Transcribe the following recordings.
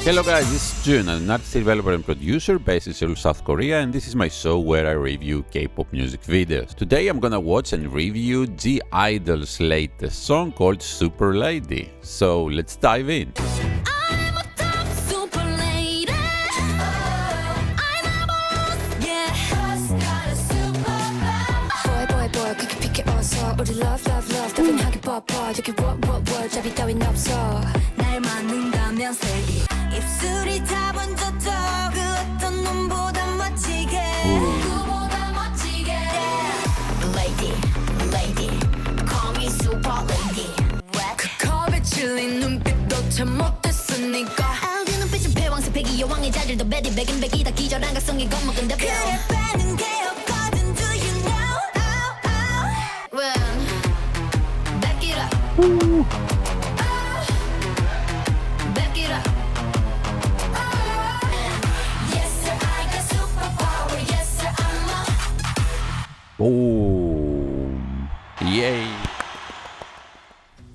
Hello guys, this is Jun, I'm an artist, developer and producer based in Seoul, South Korea, and this is my show where I review K-pop music videos. Today I'm gonna watch and review GIDLE's latest song called Super Lady. So let's dive in. 우리 love love love 따분하게 뻗어 여기 what 잡이 따윈 없어 날 맞는다면 say it 입술이 다 번졌어 그 어떤 놈보다 멋지게 누구보다 멋지게 Lady lady call me super lady 그 컵에 질린 눈빛도 참 못했으니까 알기 눈빛은 패왕새 패기 여왕의 자질도 베리 백인 백이다 기절한 각성이 겁먹은 대표 그래 빼는 게 없거든 do you know Back it up. Back it up. Yes sir, I got superpower. Yes sir, I'm a Boom! Yay!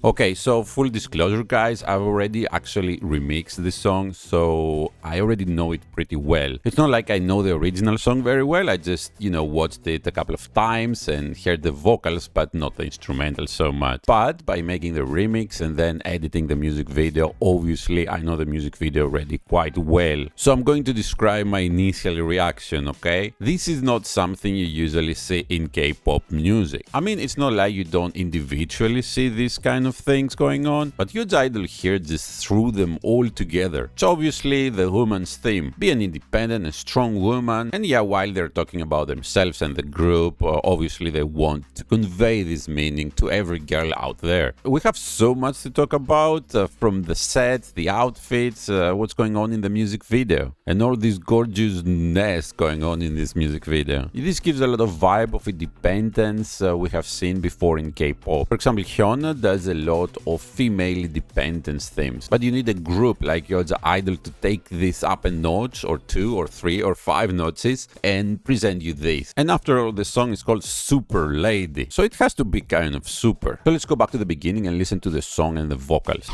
Okay, so full disclosure guys, I've already actually remixed this song, so I already know it pretty well. It's not like I know the original song very well, I just, watched it a couple of times and heard the vocals, but not the instrumental so much. But by making the remix and then editing the music video, obviously I know the music video already quite well. So I'm going to describe my initial reaction, okay? This is not something you usually see in K-pop music. I mean, it's not like you don't individually see this kind of things going on, but huge idol here just threw them all together. So obviously the woman's theme, be an independent and strong woman, and yeah, while they're talking about themselves and the group, obviously they want to convey this meaning to every girl out there. We have so much to talk about, from the sets, the outfits, what's going on in the music video, and all this gorgeousness going on in this music video. This gives a lot of vibe of independence we have seen before in K-pop. For example, Hyuna does a lot of female independence themes, but you need a group like I-DLE to take this up a notch or 2 or 3 or 5 notches and present you this. And after all, the song is called Super Lady, so it has to be kind of super. So let's go back to the beginning and listen to the song and the vocals.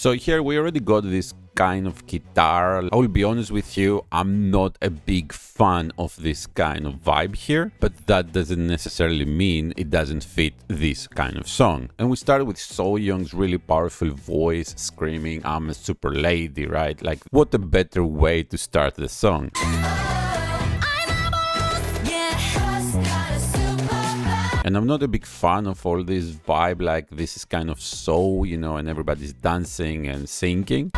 So here we already got this kind of guitar. I will be honest with you, I'm not a big fan of this kind of vibe here, but that doesn't necessarily mean it doesn't fit this kind of song. And we started with Soyoung's really powerful voice screaming, "I'm a super lady," right? Like, what a better way to start the song. And I'm not a big fan of all this vibe, like this is kind of so, and everybody's dancing and singing.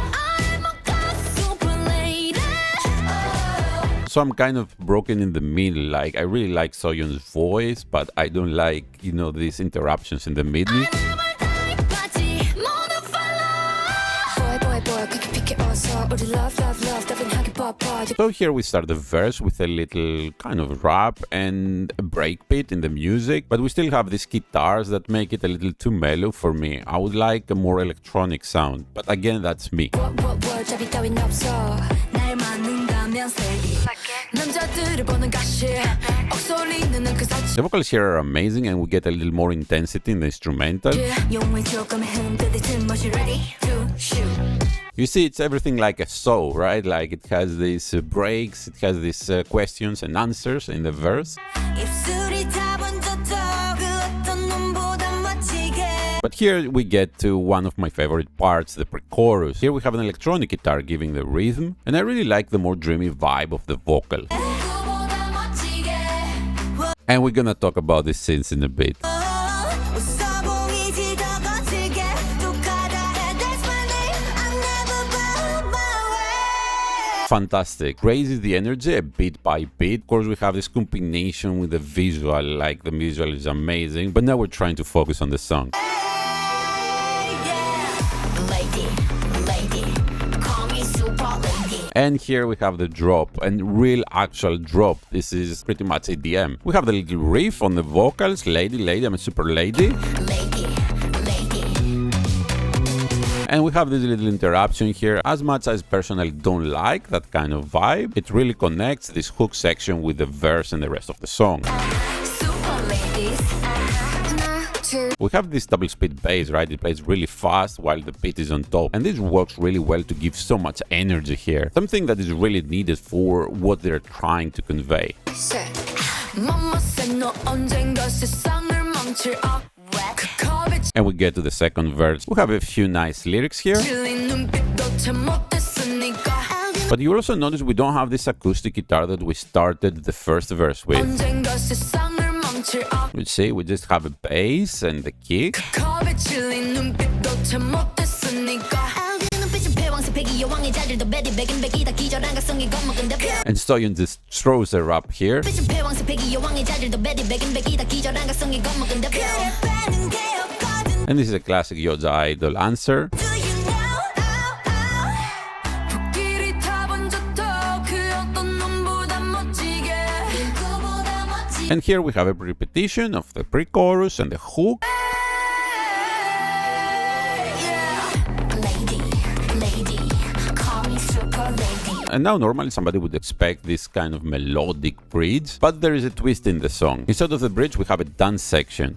So I'm kind of broken in the middle, like I really like Soyeon's voice, but I don't like, these interruptions in the middle. So here we start the verse with a little kind of rap and a breakbeat in the music, but we still have these guitars that make it a little too mellow for me. I would like a more electronic sound, but again, that's me. The vocals here are amazing and we get a little more intensity in the instrumental. You see, it's everything like a show, right? Like it has these breaks, it has these questions and answers in the verse. But here we get to one of my favorite parts, the pre-chorus. Here we have an electronic guitar giving the rhythm, and I really like the more dreamy vibe of the vocal. And we're gonna talk about these scenes in a bit. Fantastic. Raises the energy a bit by bit. Of course, we have this combination with the visual, like the visual is amazing, but now we're trying to focus on the song. And here we have the drop, and real actual drop. This is pretty much EDM. We have the little riff on the vocals, lady, lady, I'm a super lady. And we have this little interruption here. As much as I personally don't like that kind of vibe, it really connects this hook section with the verse and the rest of the song. We have this double speed bass, right? It plays really fast while the beat is on top. And this works really well to give so much energy here. Something that is really needed for what they're trying to convey. And we get to the second verse. We have a few nice lyrics here. But you also notice we don't have this acoustic guitar that we started the first verse with. You see, we just have a bass and the kick. And Soyeon just throws her up here. And this is a classic Yoja Idol answer. And here we have a repetition of the pre-chorus and the hook. And now normally somebody would expect this kind of melodic bridge, but there is a twist in the song. Instead of the bridge, we have a dance section.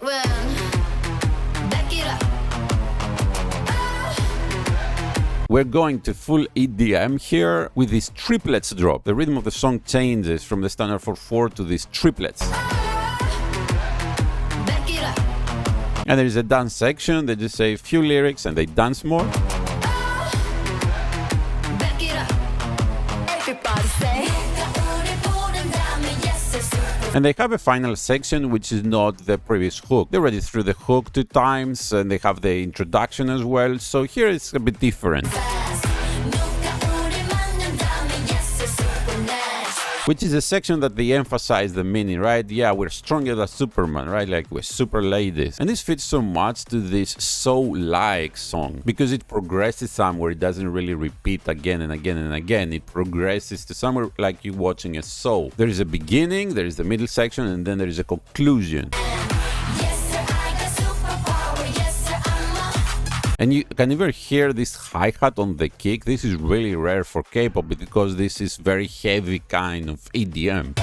We're going to full EDM here with this triplets drop. The rhythm of the song changes from the standard 4/4 to these triplets. And there is a dance section. They just say a few lyrics and they dance more. And they have a final section which is not the previous hook. They already threw the hook 2 times and they have the introduction as well. So here it's a bit different. Which is a section that they emphasize the meaning, right? Yeah, we're stronger than Superman, right? Like we're super ladies. And this fits so much to this so-like song because it progresses somewhere. It doesn't really repeat again and again and again. It progresses to somewhere like you're watching a show. There is a beginning, there is the middle section, and then there is a conclusion. And you can even hear this hi-hat on the kick. This is really rare for K-pop because this is very heavy kind of EDM.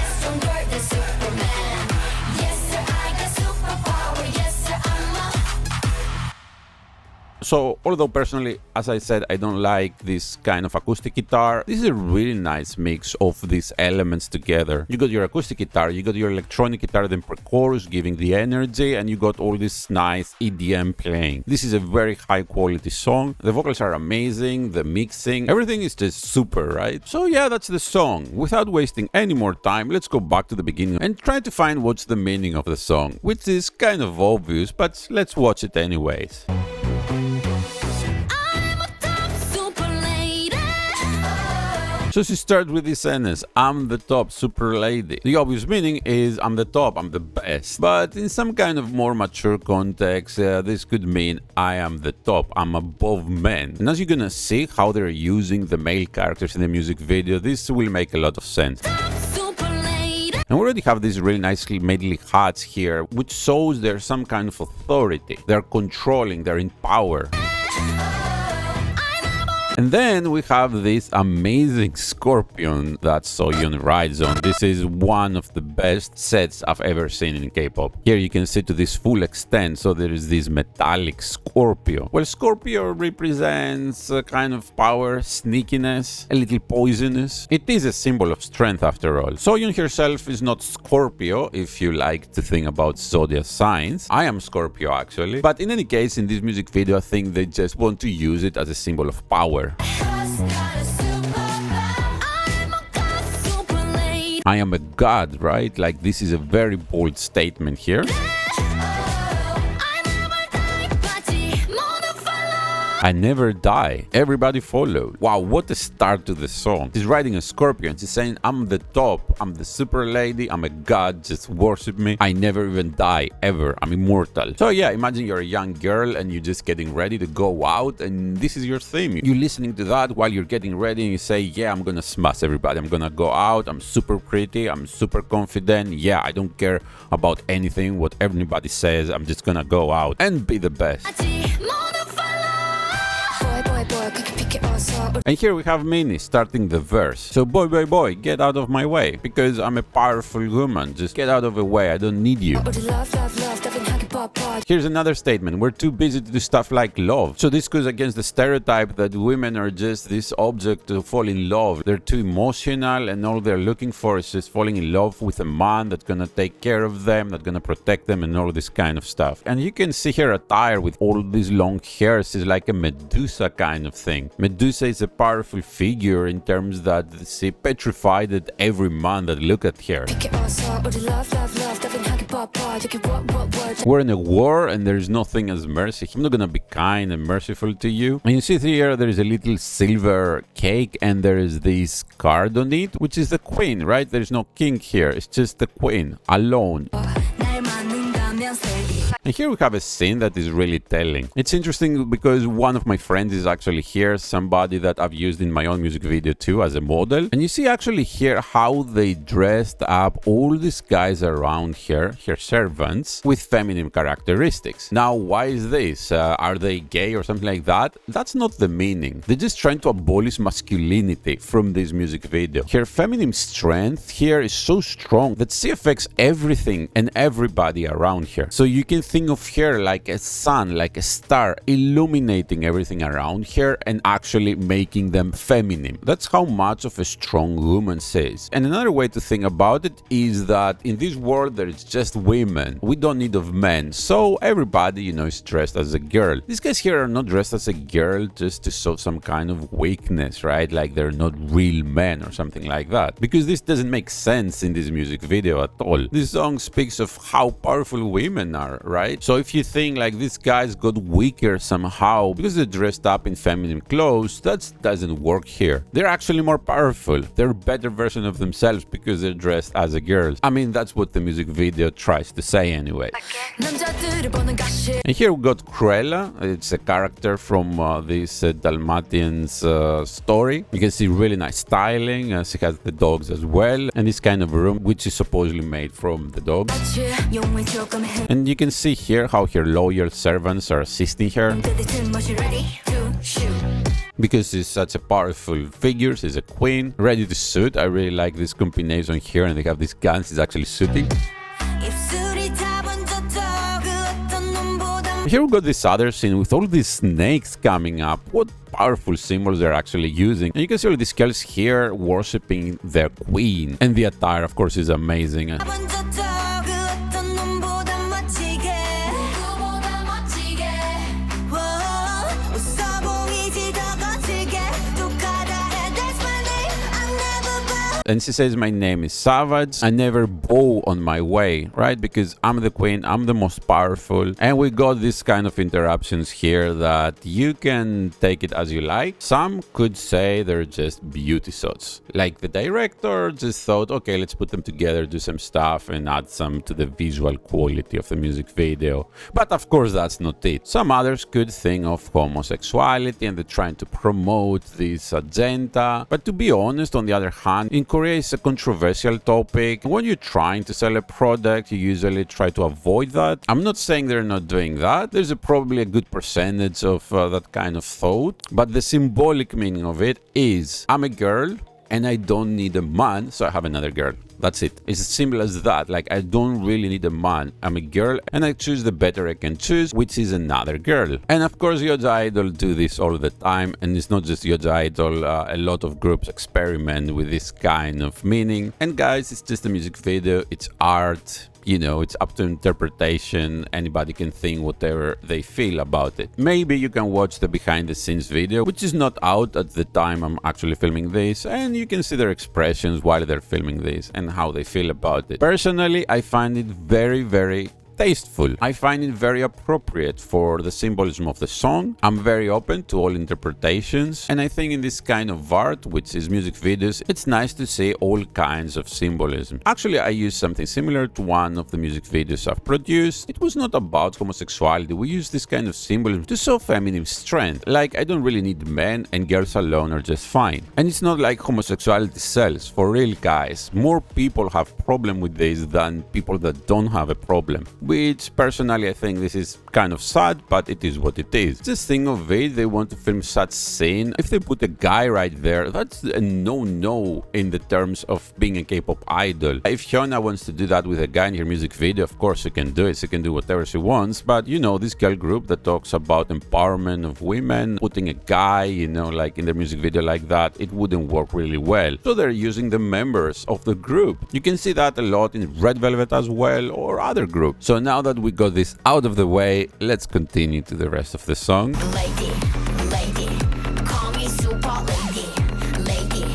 So, although personally, as I said, I don't like this kind of acoustic guitar, this is a really nice mix of these elements together. You got your acoustic guitar, you got your electronic guitar, then pre-chorus giving the energy, and you got all this nice EDM playing. This is a very high quality song. The vocals are amazing, the mixing, everything is just super, right? So yeah, that's the song. Without wasting any more time, let's go back to the beginning and try to find what's the meaning of the song, which is kind of obvious, but let's watch it anyways. So she starts with this sentence, I'm the top super lady. The obvious meaning is I'm the top, I'm the best. But in some kind of more mature context, this could mean I am the top, I'm above men. And as you're gonna see how they're using the male characters in the music video, this will make a lot of sense. And we already have these really nicely medley hats here, which shows there's some kind of authority. They're controlling, they're in power. And then we have this amazing scorpion that Soyeon rides on. This is one of the best sets I've ever seen in K-pop. Here you can see to this full extent, so there is this metallic Scorpio. Well, Scorpio represents a kind of power, sneakiness, a little poisonous. It is a symbol of strength after all. Soyeon herself is not Scorpio, if you like to think about zodiac signs. I am Scorpio actually. But in any case, in this music video, I think they just want to use it as a symbol of power. I am a god, right? Like this is a very bold statement here. I never die. Everybody followed. Wow, what a start to the song. She's riding a scorpion. She's saying, I'm the top. I'm the super lady. I'm a god. Just worship me. I never even die, ever. I'm immortal. So yeah, imagine you're a young girl and you're just getting ready to go out and this is your theme. You're listening to that while you're getting ready and you say, yeah, I'm gonna smash everybody. I'm gonna go out. I'm super pretty. I'm super confident. Yeah, I don't care about anything, what anybody says. I'm just gonna go out and be the best. And here we have Minnie starting the verse. So boy, get out of my way. Because I'm a powerful woman. Just get out of the way. I don't need you. Here's another statement: we're too busy to do stuff like love. So this goes against the stereotype that women are just this object to fall in love. They're too emotional and all they're looking for is just falling in love with a man that's gonna take care of them, that's gonna protect them and all this kind of stuff. And you can see her attire with all these long hairs is like a Medusa kind of thing. Medusa is a powerful figure in terms that she petrified at every man that looked at her. We're in a war and there's nothing as mercy. I'm not gonna be kind and merciful to you. And you see here there is a little silver cake and there is this card on it, which is the queen, right? There's no king here, it's just the queen alone. And here we have a scene that is really telling. It's interesting because one of my friends is actually here, somebody that I've used in my own music video too as a model. And you see actually here how they dressed up all these guys around here, her servants, with feminine characteristics. Now, why is this? Are they gay or something like that? That's not the meaning. They're just trying to abolish masculinity from this music video. Her feminine strength here is so strong that she affects everything and everybody around here. So you can think of her like a sun, like a star, illuminating everything around her and actually making them feminine. That's how much of a strong woman she is. And another way to think about it is that in this world there is just women. We don't need of men. So everybody, you know, is dressed as a girl. These guys here are not dressed as a girl just to show some kind of weakness, right? Like they're not real men or something like that. Because this doesn't make sense in this music video at all. This song speaks of how powerful women are, right? So if you think like these guys got weaker somehow because they're dressed up in feminine clothes, that doesn't work here. They're actually more powerful. They're a better version of themselves because they're dressed as a girl. I mean, that's what the music video tries to say anyway. And here we got Cruella. It's a character from this Dalmatians story. You can see really nice styling. She has the dogs as well. And this kind of room, which is supposedly made from the dogs. And you can see here how her loyal servants are assisting her. Because she's such a powerful figure, she's a queen, ready to shoot. I really like this combination here, and they have these guns, it's actually shooting. Here we got this other scene with all these snakes coming up. What powerful symbols they're actually using. And you can see all these girls here worshipping their queen. And the attire, of course, is amazing. And she says, my name is Savage. I never bow on my way, right? Because I'm the queen, I'm the most powerful. And we got this kind of interruptions here that you can take it as you like. Some could say they're just beauty shots. Like the director just thought, okay, let's put them together, do some stuff and add some to the visual quality of the music video. But of course, that's not it. Some others could think of homosexuality and they're trying to promote this agenda. But to be honest, on the other hand, in Korea is a controversial topic. When you're trying to sell a product, you usually try to avoid that. I'm not saying they're not doing that. There's probably a good percentage of that kind of thought. But the symbolic meaning of it is, I'm a girl and I don't need a man, so I have another girl. That's it. It's as simple as that. Like, I don't really need a man. I'm a girl and I choose the better I can choose, which is another girl. And of course, GIDLE do this all the time. And it's not just GIDLE. A lot of groups experiment with this kind of meaning. And guys, it's just a music video. It's art. You know, it's up to interpretation. Anybody can think whatever they feel about it. Maybe you can watch the behind the scenes video, which is not out at the time I'm actually filming this, and you can see their expressions while they're filming this and how they feel about it. Personally, I find it very, very tasteful. I find it very appropriate for the symbolism of the song. I'm very open to all interpretations, and I think in this kind of art, which is music videos, it's nice to see all kinds of symbolism. Actually, I used something similar to one of the music videos I've produced. It was not about homosexuality. We used this kind of symbolism to show feminine strength. Like, I don't really need men, and girls alone are just fine. And it's not like homosexuality sells. For real, guys, more people have problem with this than people that don't have a problem. which personally I think this is kind of sad, but it is what it is. Just think of it, they want to film such scene. If they put a guy right there, that's a no-no in the terms of being a K-pop idol. If Hyuna wants to do that with a guy in her music video, of course she can do it, she can do whatever she wants, but you know, this girl group that talks about empowerment of women, putting a guy, you know, like in their music video like that, it wouldn't work really well. So they're using the members of the group. You can see that a lot in Red Velvet as well, or other groups. So now that we got this out of the way, let's continue to the rest of the song. Lady, lady, call me super lady, lady,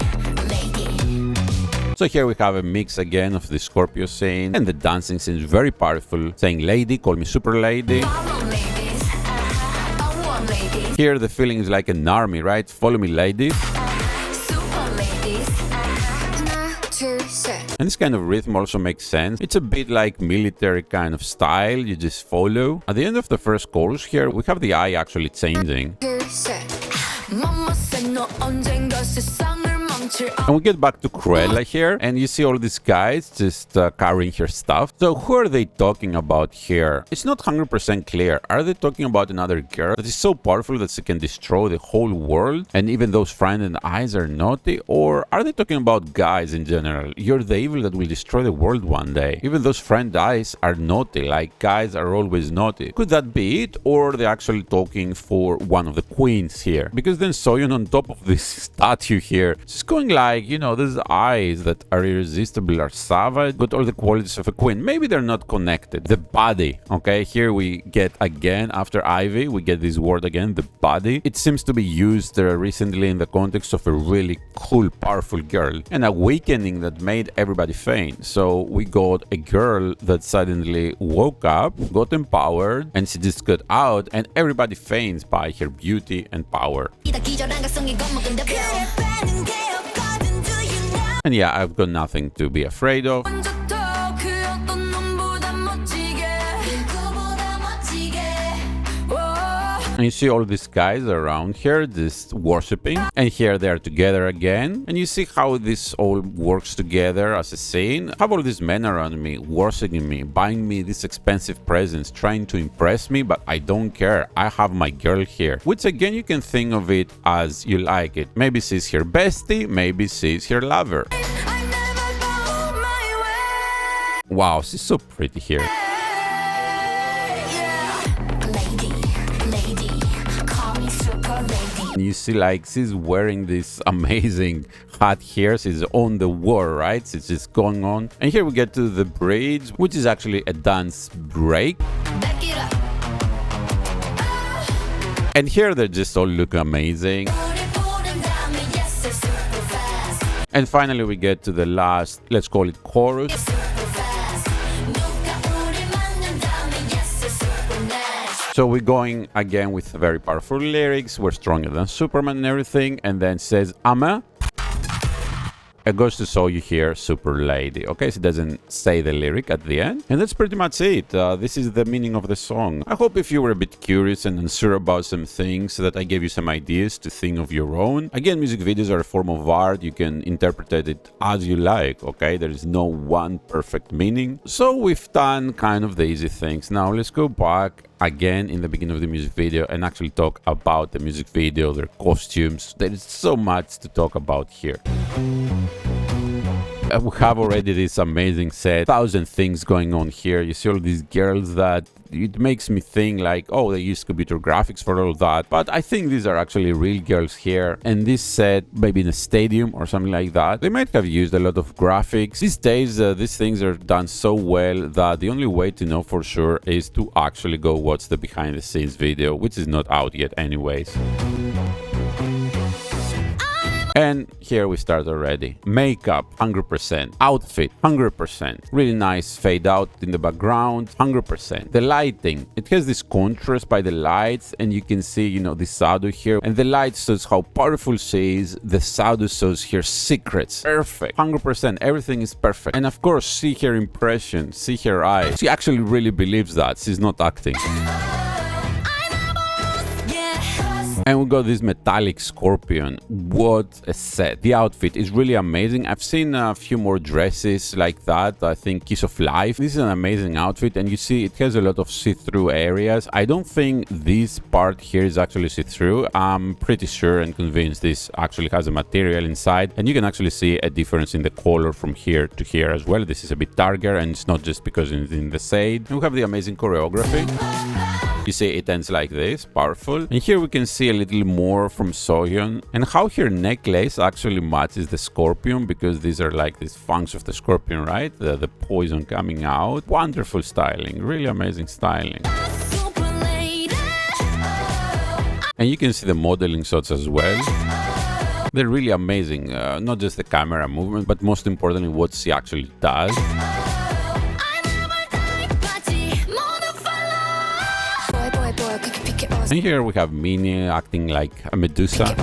lady. So here we have a mix again of the Scorpio scene, and the dancing scene is very powerful, saying lady, call me super lady. Follow ladies, I want ladies. Here the feeling is like an army, right? Follow me ladies. Super ladies. 하나, 둘, 셋. And this kind of rhythm also makes sense. It's a bit like military kind of style, you just follow. At the end of the first chorus here, we have the eye actually changing. 둘, 셋. Mama said 너 언젠가 세상을 망칠. And we get back to Cruella here, and you see all these guys just carrying her stuff. So who are they talking about here? It's not 100% clear. Are they talking about another girl that is so powerful that she can destroy the whole world, and even those frightened eyes are naughty? Or are they talking about guys in general? You're the evil that will destroy the world one day. Even those frightened eyes are naughty, like guys are always naughty. Could that be it? Or they're actually talking for one of the queens here? Because then Soyeon on top of this statue here, she's going like, you know, those eyes that are irresistible, are savage, but all the qualities of a queen. Maybe they're not connected. The body, okay? Here we get again, after Ivy, we get this word again, the body. It seems to be used recently in the context of a really cool, powerful girl. An awakening that made everybody faint. So we got a girl that suddenly woke up, got empowered, and she just got out, and everybody faints by her beauty and power. And yeah, I've got nothing to be afraid of. And you see all these guys around here just worshipping, and here they are together again, and you see how this all works together as a scene. Have all these men around me worshipping me, buying me these expensive presents, trying to impress me, but I don't care. I have my girl here, which again you can think of it as you like it. Maybe she's her bestie, maybe she's her lover. Wow, she's so pretty here. You see, like, she's wearing this amazing hat here. She's on the war, right? She's just going on. And here we get to the bridge, which is actually a dance break. And here they just all look amazing. And finally we get to the last, let's call it chorus. So we're going again with very powerful lyrics. We're stronger than Superman and everything. And then says, Ama. It goes to show you here, super lady. Okay, so it doesn't say the lyric at the end. And that's pretty much it. This is the meaning of the song. I hope if you were a bit curious and unsure about some things, that I gave you some ideas to think of your own. Again, music videos are a form of art. You can interpret it as you like, okay? There is no one perfect meaning. So we've done kind of the easy things. Now let's go back again in the beginning of the music video and actually talk about the music video, their costumes. There is so much to talk about here. We have already this amazing set, 1,000 things going on here. You see all these girls that it makes me think like, oh, they use computer graphics for all that. But I think these are actually real girls here. And this set, maybe in a stadium or something like that, they might have used a lot of graphics. These days, these things are done so well that the only way to know for sure is to actually go watch the behind the scenes video, which is not out yet anyways. And here we start already. Makeup, 100%. Outfit, 100%. Really nice fade out in the background, 100%. The lighting, it has this contrast by the lights, and you can see, you know, the shadow here. And the light shows how powerful she is. The shadow shows her secrets. Perfect. 100%. Everything is perfect. And of course, see her impression, see her eyes. She actually really believes that. She's not acting. And we got this metallic scorpion. What a set. The outfit is really amazing. I've seen a few more dresses like that. I think Kiss of Life. This is an amazing outfit, and you see it has a lot of see-through areas. I don't think this part here is actually see-through. I'm pretty sure and convinced this actually has a material inside, and you can actually see a difference in the color from here to here as well. This is a bit darker, and it's not just because it's in the shade. And we have the amazing choreography. You see it ends like this, powerful. And here we can see a little more from Soyeon and how her necklace actually matches the scorpion, because these are like these fangs of the scorpion, right? The poison coming out. Wonderful styling, really amazing styling. And you can see the modeling shots as well. They're really amazing, not just the camera movement, but most importantly what she actually does. And here we have Minnie acting like a Medusa.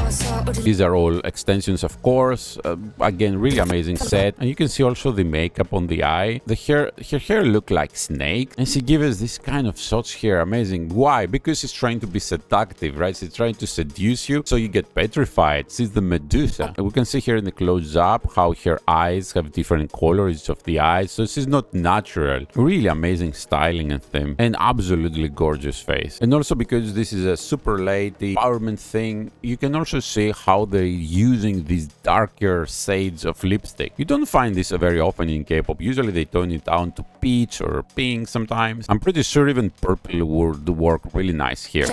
These are all extensions, of course. Again, really amazing set. And you can see also the makeup on the eye. Her hair look like snake. And she gives us this kind of shots here. Amazing. Why? Because she's trying to be seductive, right? She's trying to seduce you, so you get petrified. She's the Medusa. And we can see here in the close-up how her eyes have different colors of the eyes. So she's not natural. Really amazing styling and theme. And absolutely gorgeous face. And also because this is a super lady empowerment thing, you can also see how they're using these darker shades of lipstick. You don't find this very often in K-pop. Usually they tone it down to peach or pink sometimes. I'm pretty sure even purple would work really nice here.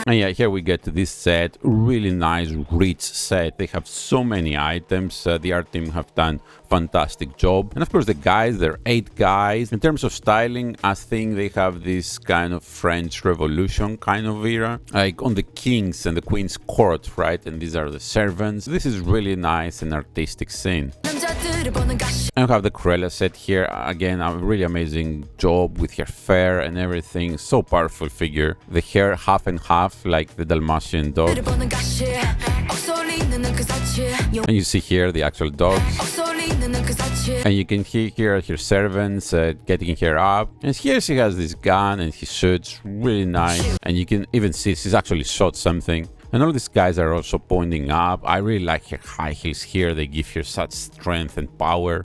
And yeah, here we get to this set. Really nice, rich set. They have so many items. The art team have done fantastic job. And of course the guys, there are 8 guys. In terms of styling, I think they have this kind of French Revolution kind of era, like on the king's and the queen's court, right? And these are the servants. This is really nice and artistic scene. And we have the Cruella set here. Again, a really amazing job with her fur and everything. So powerful figure. The hair half and half like the Dalmatian dog. And you see here the actual dogs. And you can hear here her servants getting her up. And here she has this gun and she shoots. Really nice. And you can even see she's actually shot something. And all these guys are also pointing up. I really like her high heels here. They give her such strength and power.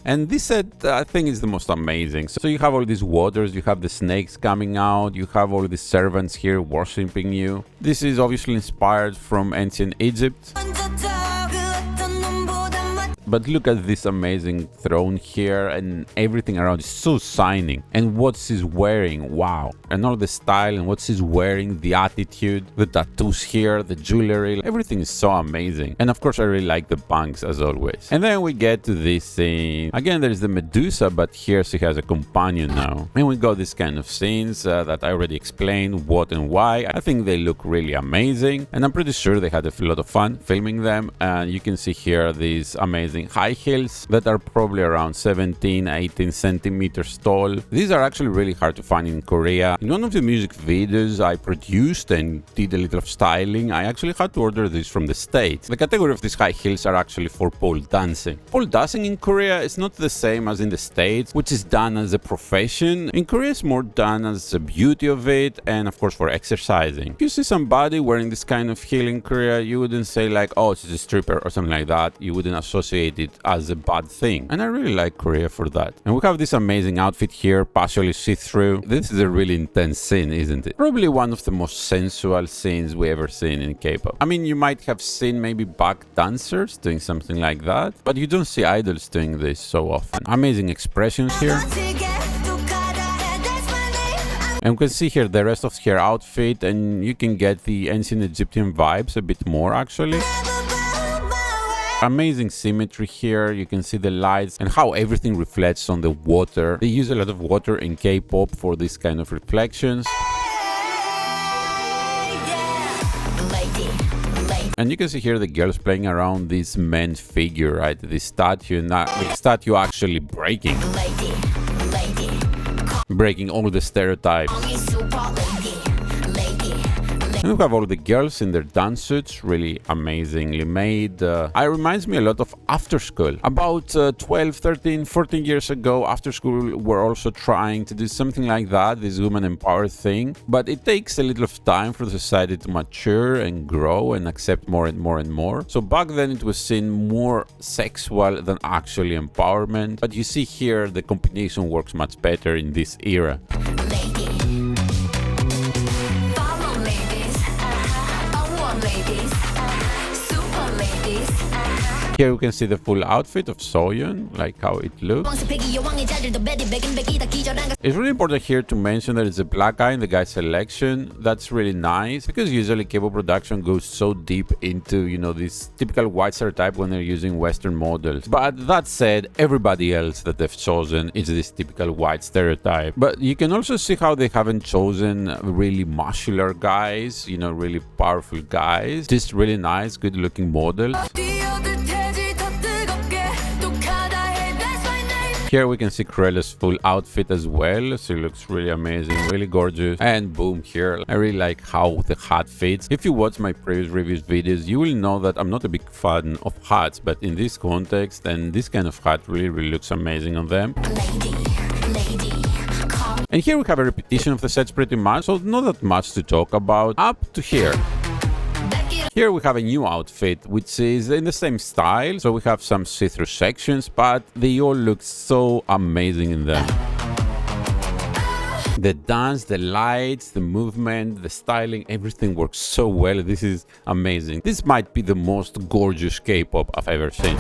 And this set, I think, is the most amazing. So you have all these waters, you have the snakes coming out, you have all these servants here worshipping you. This is obviously inspired from ancient Egypt. But look at this amazing throne here, and everything around is so shining. And what she's wearing, wow. And all the style and what she's wearing, the attitude, the tattoos here, the jewelry, everything is so amazing. And of course I really like the bangs as always. And then we get to this scene. Again, there's the Medusa, but here she has a companion now. And we got this kind of scenes that I already explained what and why. I think they look really amazing. And I'm pretty sure they had a lot of fun filming them. And you can see here these amazing high heels that are probably around 17-18 centimeters tall. These are actually really hard to find in Korea. In one of the music videos I produced and did a little of styling, I actually had to order these from the States. The category of these high heels are actually for pole dancing. Pole dancing in Korea is not the same as in the States, which is done as a profession. In Korea it's more done as the beauty of it and of course for exercising. If you see somebody wearing this kind of heel in Korea, you wouldn't say like, oh, she's a stripper or something like that. You wouldn't associate it as a bad thing. And I really like Korea for that. And we have this amazing outfit here, partially see-through. This is a really intense scene, isn't it? Probably one of the most sensual scenes we ever seen in K-pop. I mean, you might have seen maybe back dancers doing something like that, but you don't see idols doing this so often. Amazing expressions here. And we can see here the rest of her outfit, and you can get the ancient Egyptian vibes a bit more actually. Amazing symmetry here. You can see the lights and how everything reflects on the water. They use a lot of water in K-pop for this kind of reflections. And you can see here the girls playing around this man's figure, right? This statue, not the statue actually breaking all the stereotypes. And we have all the girls in their dance suits, really amazingly made. It reminds me a lot of After School. About 12, 13, 14 years ago, After School were also trying to do something like that, this woman empowered thing. But it takes a little of time for the society to mature and grow and accept more and more and more. So back then it was seen more sexual than actually empowerment. But you see here the combination works much better in this era. Here we can see the full outfit of Soyeon, like how it looks. It's really important here to mention that it's a black guy in the guy's selection. That's really nice, because usually K-pop production goes so deep into, you know, this typical white stereotype when they're using Western models. But that said, everybody else that they've chosen is this typical white stereotype. But you can also see how they haven't chosen really muscular guys, you know, really powerful guys. Just really nice, good-looking models. Here we can see Cruella's full outfit as well. She looks really amazing, really gorgeous. And boom, here, I really like how the hat fits. If you watch my previous reviews videos, you will know that I'm not a big fan of hats, but in this context and this kind of hat really looks amazing on them. And here we have a repetition of the sets pretty much, so not that much to talk about up to here. Here we have a new outfit, which is in the same style, so we have some see-through sections, but they all look so amazing in them. The dance, the lights, the movement, the styling, everything works so well. This is amazing. This might be the most gorgeous K-pop I've ever seen.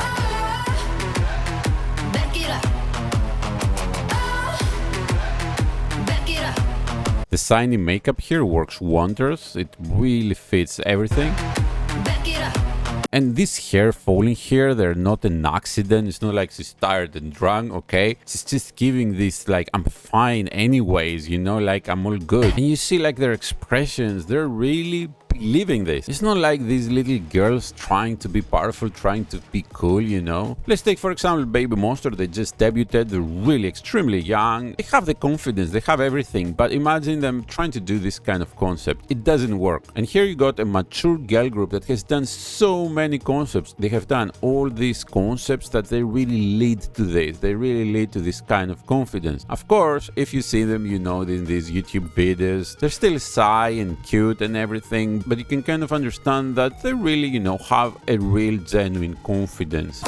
The shiny makeup here works wonders. It really fits everything. And this hair falling here, they're not an accident. It's not like she's tired and drunk, okay? She's just giving this like, I'm fine anyways, you know, like I'm all good. And you see like their expressions, they're really believing this. It's not like these little girls trying to be powerful, trying to be cool, you know. Let's take for example Baby Monster. They just debuted, they're really extremely young. They have the confidence, they have everything, but imagine them trying to do this kind of concept. It doesn't work. And here you got a mature girl group that has done so many concepts. They have done all these concepts that they really lead to this. They really lead to this kind of confidence. Of course, if you see them, you know, in these YouTube videos, they're still shy and cute and everything, but you can kind of understand that they really, you know, have a real genuine confidence.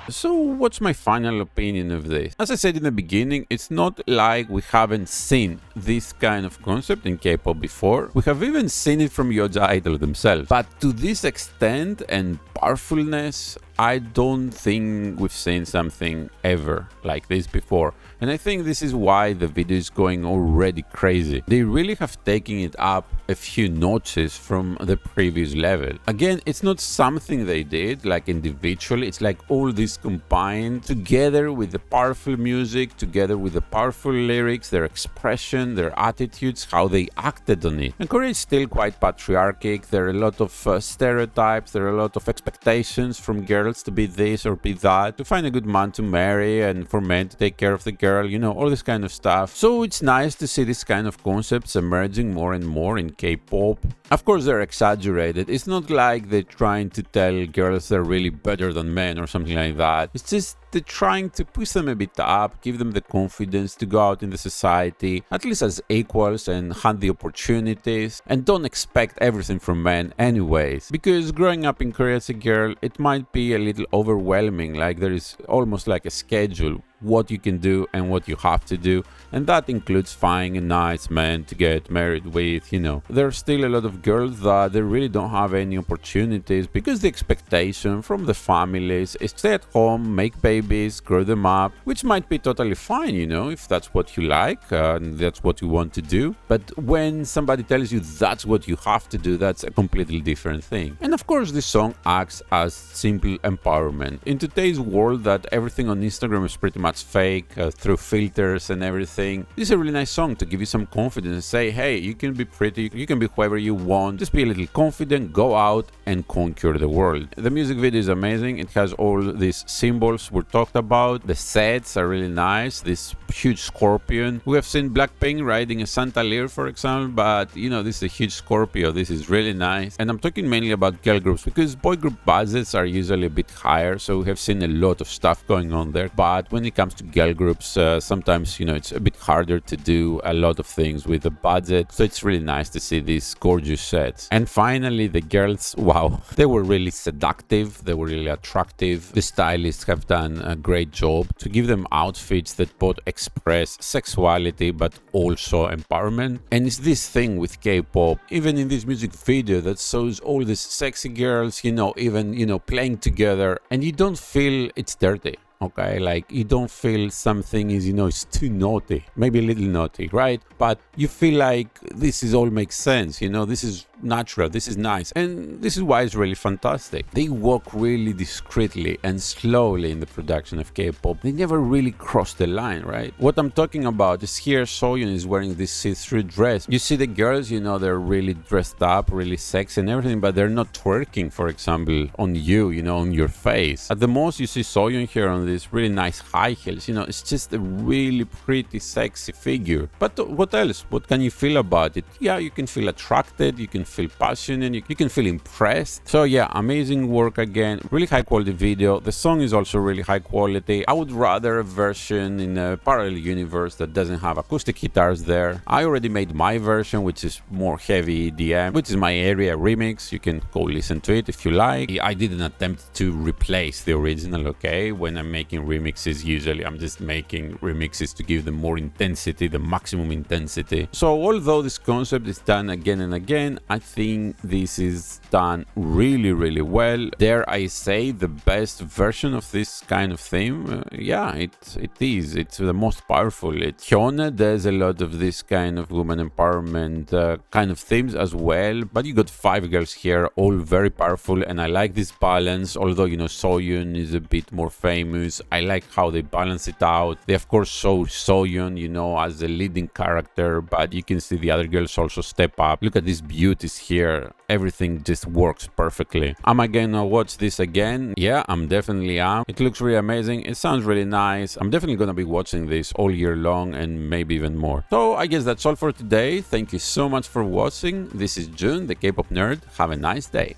So what's my final opinion of this? As I said in the beginning, it's not like we haven't seen this kind of concept in K-pop before. We have even seen it from GIDLE themselves. But to this extent and powerfulness, I don't think we've seen something ever like this before. And I think this is why the video is going already crazy. They really have taken it up a few notches from the previous level. Again, it's not something they did like individually, it's like all this combined together with the powerful music, together with the powerful lyrics, their expression, their attitudes, how they acted on it. And Korea is still quite patriarchic. There are a lot of stereotypes, there are a lot of expectations from girls to be this or be that, to find a good man to marry and for men to take care of the girl, you know, all this kind of stuff. So it's nice to see this kind of concepts emerging more and more in K-pop. Of course, they're exaggerated. It's not like they're trying to tell girls they're really better than men or something like that. It's just they're trying to push them a bit up, give them the confidence to go out in the society, at least as equals, and hunt the opportunities, and don't expect everything from men anyways. Because growing up in Korea as a girl, it might be a little overwhelming, like there is almost like a schedule, what you can do and what you have to do, and that includes finding a nice man to get married with, you know. There are still a lot of girls that they really don't have any opportunities because the expectation from the families is stay at home, make babies, grow them up, which might be totally fine, you know, if that's what you like and that's what you want to do. But when somebody tells you that's what you have to do, that's a completely different thing. And of course, this song acts as simple empowerment. In today's world that everything on Instagram is pretty much much fake through filters and everything. This is a really nice song to give you some confidence and say, hey, you can be pretty, you can be whoever you want, just be a little confident, go out and conquer the world. The music video is amazing. It has all these symbols we talked about. The sets are really nice. This huge scorpion. We have seen Blackpink riding a Santalier, for example, but you know, this is a huge Scorpio. This is really nice. And I'm talking mainly about girl groups because boy group budgets are usually a bit higher, so we have seen a lot of stuff going on there. But when it comes to girl groups, sometimes, you know, it's a bit harder to do a lot of things with the budget. So it's really nice to see these gorgeous sets. And finally, the girls, wow, they were really seductive. They were really attractive. The stylists have done a great job to give them outfits that both express sexuality but also empowerment. And it's this thing with K-pop, even in this music video, that shows all these sexy girls, you know, even, you know, playing together, and you don't feel it's dirty. Okay, like you don't feel something is, you know, it's too naughty, maybe a little naughty, right? But you feel like this is all makes sense, you know, this is natural, this is nice, and this is why it's really fantastic. They walk really discreetly and slowly in the production of K-pop. They never really cross the line, right? What I'm talking about is here Soyeon is wearing this see-through dress. You see the girls, you know, they're really dressed up, really sexy and everything, but they're not twerking, for example, on you, you know, on your face. At the most, you see Soyeon here on this really nice high heels, you know, it's just a really pretty sexy figure. But what else? What can you feel about it? Yeah, you can feel attracted, you can feel passionate, you can feel impressed. So yeah, amazing work again, really high quality video. The song is also really high quality. I would rather a version in a parallel universe that doesn't have acoustic guitars there. I already made my version, which is more heavy EDM, which is my area remix. You can go listen to it if you like. I didn't attempt to replace the original, okay? When I'm making remixes, usually I'm just making remixes to give them more intensity, the maximum intensity. So although this concept is done again and again, I think this is done really well. Dare I say the best version of this kind of theme? Yeah, it is. It's the most powerful. Hyuna does a lot of this kind of woman empowerment kind of themes as well, but you got 5 girls here, all very powerful, and I like this balance. Although, you know, Soyeon is a bit more famous, I like how they balance it out. They of course show Soyeon, you know, as the leading character, but you can see the other girls also step up. Look at these beauties here. Everything just works perfectly. Am I gonna watch this again? Yeah, I'm definitely am. It looks really amazing. It sounds really nice. I'm definitely gonna be watching this all year long and maybe even more. So I guess that's all for today. Thank you so much for watching. This is June, the K-pop nerd. Have a nice day.